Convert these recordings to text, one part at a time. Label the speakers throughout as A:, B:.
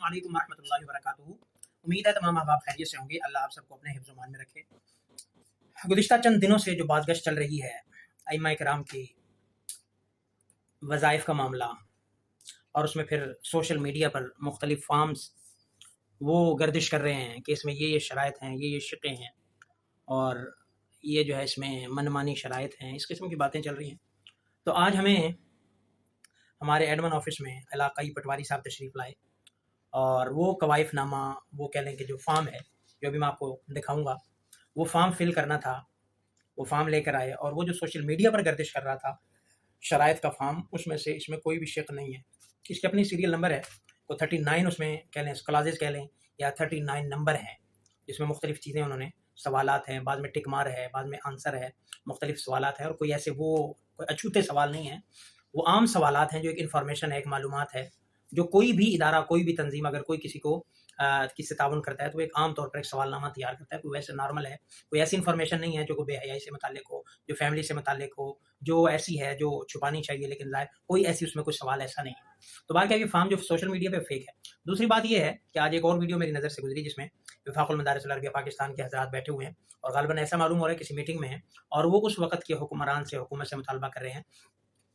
A: वालेकुम रहमतुल्लाहि व बरकातुहू। उम्मीद है तमाम अहबाब खैरियत से होंगे। अल्लाह आप सबको अपने हिफ्ज़ व मान में रखे। गुज़िश्ता चंद दिनों से जो बाज़गश्त चल रही है अइम्मा किराम की वज़ाइफ़ का मामला, और उसमें फिर सोशल मीडिया पर मुख्तलिफ़ फ़ार्म्स वो गर्दिश कर रहे हैं कि इसमें ये शराइत हैं, ये शिक़े हैं, और ये जो है इसमें मनमानी शराइत हैं, इस किस्म की बातें चल रही हैं। तो आज हमारे एडमिन ऑफ़िस में इलाक़ाई पटवारी साहब तशरीफ़ लाए, और वो कवाइफ़नामा, वो कह लें कि जो फ़ार्म है, जो अभी मैं आपको दिखाऊँगा, वो फ़ार्म फ़िल करना था। वो फ़ार्म लेकर आए, और वो जो सोशल मीडिया पर गर्दिश कर रहा था शराइत का फ़ार्म, उसमें से इसमें कोई भी शिक़ नहीं है। इसकी अपनी सीरियल नंबर है, तो 39 उसमें कह लें, क्लॉज़ेज़ कह लें, या 39 नंबर हैं, जिसमें मुख्तलिफ़ चीज़ें उन्होंने सवालात हैं, बाद में टिक मार है, बाद में आंसर है, मुख्तलिफ़ सवालात हैं, और कोई ऐसे वो कोई अछूते सवाल नहीं हैं। वो आम सवालात हैं, जो एक इन्फॉर्मेशन है, एक मालूमात है, जो कोई भी इदारा, कोई भी तंज़ीम अगर कोई किसी को किसी ताउन करता है, तो एक आम तौर पर एक सवालनामा तैयार करता है। कोई वैसे नॉर्मल है, कोई ऐसी इन्फॉर्मेशन नहीं है जो कोई बेहयाई से मुताल्लिक़ हो, जो फैमिली से मुताल्लिक़ हो, जो ऐसी है जो छुपानी चाहिए, लेकिन ज़ाहिर कोई ऐसी उसमें कोई सवाल ऐसा नहीं है। तो बात क्या है कि फ़ार्म जो सोशल मीडिया पे फ़ेक है। दूसरी बात ये है कि आज एक और वीडियो मेरी नज़र से गुज़री, जिसमें वफ़ाक़ुल मदारिस अल अरबिया पाकिस्तान के हज़रात बैठे हुए हैं, और ग़ालिबन ऐसा मालूम हो रहा है किसी मीटिंग में हैं, और वो उस वक़्त के हुक्मरान से, हुकूमत से मुतालबा कर रहे हैं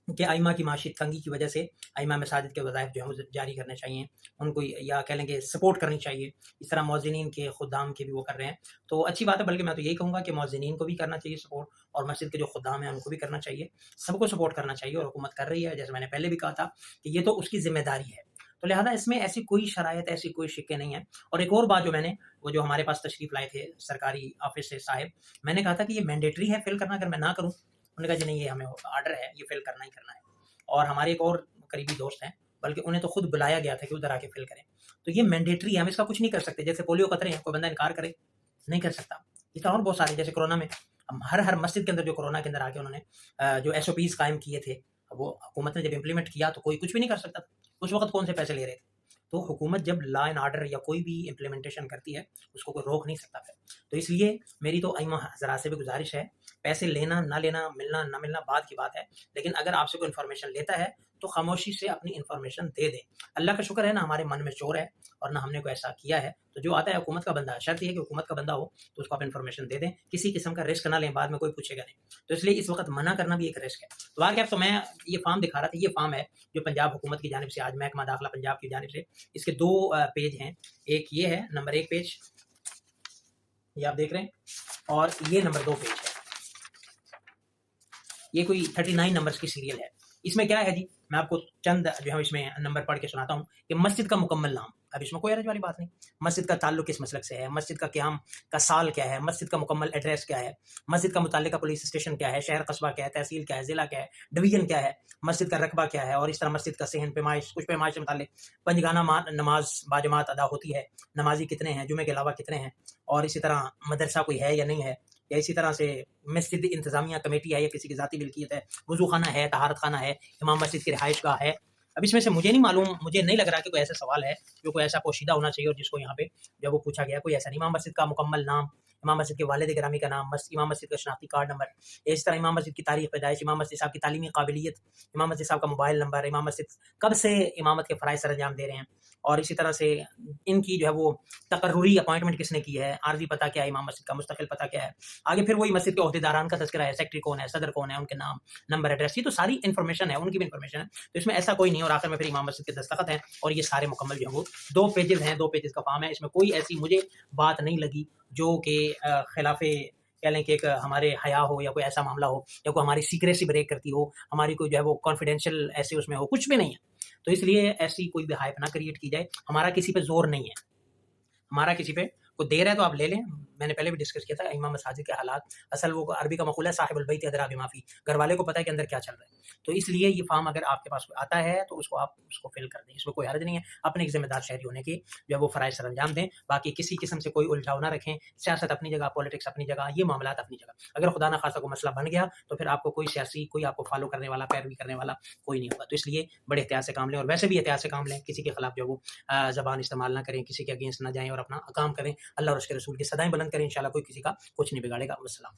A: कि अइम्मा की माशी तंगी की वजह से अइम्मा मसाजिद के वज़ाइफ़ जो हैं वो जारी करने चाहिए, उनको, या कह लें कि सपोर्ट करनी चाहिए। इस तरह मुअज़्ज़िनीन के, खुद्दाम के भी वो कर रहे हैं, तो अच्छी बात है। बल्कि मैं तो यही कहूँगा कि मुअज़्ज़िनीन को भी करना चाहिए सपोर्ट, और मस्जिद के जो खुद्दाम हैं उनको भी करना चाहिए, सबको सपोर्ट करना चाहिए, और हुकूमत कर रही है। जैसे मैंने पहले भी कहा था कि ये तो उसकी ज़िम्मेदारी है, तो लिहाजा इसमें ऐसी कोई शराइत, ऐसी कोई शिक्के नहीं है। और एक और बात जो मैंने, वो जो हमारे पास तशरीफ़ लाए थे सरकारी ऑफ़िस से साहिब, मैंने कहा था कि ये मैंडेटरी है फ़िल करना, अगर मैं ना करूँ? उन्होंने कहा जी नहीं, ये हमें ऑर्डर है, ये फ़िल करना ही करना है। और हमारे एक और करीबी दोस्त हैं, बल्कि उन्हें तो खुद बुलाया गया था कि उधर आके फ़िल करें। तो ये मैंडेटरी है, हम इसका कुछ नहीं कर सकते। जैसे पोलियो कतरे हैं, कोई बंदा इनकार करे, नहीं कर सकता। इस तरह और बहुत सारे, जैसे कोरोना में हम हर मस्जिद के अंदर, जो कोरोना के अंदर आके उन्होंने जो SOPs कायम किए थे, वो हुकूमत ने जब इम्प्लीमेंट किया तो कोई कुछ भी नहीं कर सकता था। उस वक़्त कौन से पैसे ले रहे थे? तो हुकूमत जब लॉ एंड ऑर्डर या कोई भी इम्प्लीमेंटेशन करती है, उसको कोई रोक नहीं सकता फिर। तो इसलिए मेरी तो अइम्मा हज़रात से भी गुज़ारिश है, पैसे लेना, ना लेना, मिलना, ना मिलना बात की बात है, लेकिन अगर आपसे कोई इन्फॉर्मेशन लेता है, तो खामोशी से अपनी इन्फॉर्मेशन दे दें। अल्लाह का शुक्र है ना हमारे मन में चोर है, और ना हमने कोई ऐसा किया है। तो जो आता है हुकूमत का बंदा है, शर्त ये है कि हुकूमत का बंदा हो, तो उसको आप इन्फॉर्मेशन दे दें, किसी किस्म का रिस्क ना लें, बाद में कोई पूछेगा नहीं। तो इसलिए इस वक़्त मना करना भी एक रिस्क है। तो आगे तो मैं ये फ़ार्म दिखा रहा था, ये फ़ार्म है जो पंजाब हुकूमत की जानिब से आज महकमा दाखिला पंजाब की जानिब से, इसके 2 पेज हैं। एक ये है नंबर 1 पेज, ये आप देख रहे हैं, और ये नंबर 2 पेज है। ये कोई 39 नंबर्स की सीरियल है। इसमें क्या है जी, मैं आपको चंद जो है इसमें नंबर पढ़ के सुनाता हूँ कि मस्जिद का मुकम्मल नाम। अब इसमें कोई हरज वाली बात नहीं। मस्जिद का ताल्लुक किस मसलक से है, मस्जिद का क़याम का साल क्या है, मस्जिद का मुकम्मल एड्रेस क्या है, मस्जिद का मुताल्लिका पुलिस स्टेशन क्या है, शहर कस्बा क्या है, तहसील क्या है, ज़िला क्या है, डिवीज़न क्या है, मस्जिद का रकबा क्या है, और इस तरह मस्जिद का सेहन, पैमाइश, कुछ पैमाइश से मुताल्लिक पंजगाना नमाज बाजमात अदा होती है, नमाजी कितने हैं, जुमे के अलावा कितने हैं, और इसी तरह मदरसा कोई है या नहीं है, या इसी तरह से मस्जिद इंतज़ामिया कमेटी है या किसी की ज़ाती मिल्कियत है, वज़ू खाना है, तहारत खाना है, इमाम मस्जिद की रिहाइशगाह है। अब इसमें से मुझे नहीं मालूम, मुझे नहीं लग रहा कि कोई ऐसा सवाल है जो कोई ऐसा पोशीदा होना चाहिए, और जिसको यहाँ पे जब वो पूछा गया, कोई ऐसा नहीं। इमाम मस्जिद का मुकम्मल नाम, इमाम मस्जिद के वालिद गिरामी का नाम, इमाम मस्जिद का शनाख्ती कार्ड नंबर, इस तरह इमाम मस्जिद की तारीख़ पैदाइश, इमाम मस्जिद साहब की तालीमी काबिलियत, इमाम मस्जिद साहब का मोबाइल नंबर, इमाम मस्जिद कब से इमामत के फ़राइज़ सरअंजाम दे रहे हैं, और इसी तरह से इनकी जो है वो तकर्रुरी अपॉइंटमेंट किसने की है, आर्ज़ी पता क्या है इमाम मस्जिद का, मुस्तकिल पता क्या है। आगे फिर वही मस्जिद के ओहदेदारान का तज़किरा है, सेक्रेटरी कौन है, सदर कौन है, उनके नाम, नंबर, एड्रेस, ये तो सारी इन्फॉर्मेशन है, उनकी भी इन्फॉर्मेशन है। तो इसमें ऐसा कोई नहीं है, और आखिर में फिर इमाम मस्जिद के दस्तखत हैं, और ये सारे मुकम्मल जो है वो 2 पेजेज़ हैं, 2 पेजेज़ का फ़ार्म है। इसमें कोई ऐसी मुझे बात नहीं लगी जो कि खिलाफ़े कह लें कि एक हमारे हया हो, या कोई ऐसा मामला हो, या कोई हमारी सीक्रेसी ब्रेक करती हो, हमारी कोई जो है वो कॉन्फिडेंशियल ऐसे उसमें हो, कुछ भी नहीं है। तो इसलिए ऐसी कोई भी हाइप ना क्रिएट की जाए। हमारा किसी पे ज़ोर नहीं है, हमारा किसी पे कोई दे रहा है तो आप ले लें। मैंने पहले भी डिस्कस किया था इमाम मसाजिद के हालात, असल वो अरबी का मक़ूल है साहिबुल बैत अदरा बिमाफ़ी, घर वाले को पता है कि अंदर क्या चल रहा है। तो इसलिए ये फ़ार्म अगर आपके पास आता है तो उसको आप उसको फ़िल कर दें, इसमें कोई हर्ज नहीं है। अपने एक ज़िम्मेदार शहरी होने की जो है वो फ़राइज़ सरअंजाम दें। बाकी किसी किस्म से कोई उलझाव ना रखें, सियासत अपनी जगह, पॉलिटिक्स अपनी जगह, ये मामलात अपनी जगह। अगर खुदा ना ख़ास्ता कोई मसला बन गया तो फिर आपको कोई सियासी, कोई आपको फ़ॉलो करने वाला, पैरवी करने वाला कोई नहीं होगा। तो इसलिए बड़े एहतियात से काम लें, और वैसे भी एहतियात से काम लें, किसी के खिलाफ जो वो ज़बान इस्तेमाल ना करें, किसी के अगेंस्ट ना जाएँ, और अपना काम करें, अल्लाह और उसके रसूल की सदाएँ बुलंद करें। इंशाअल्लाह कोई किसी का कुछ नहीं बिगाड़ेगा। वस्सलाम।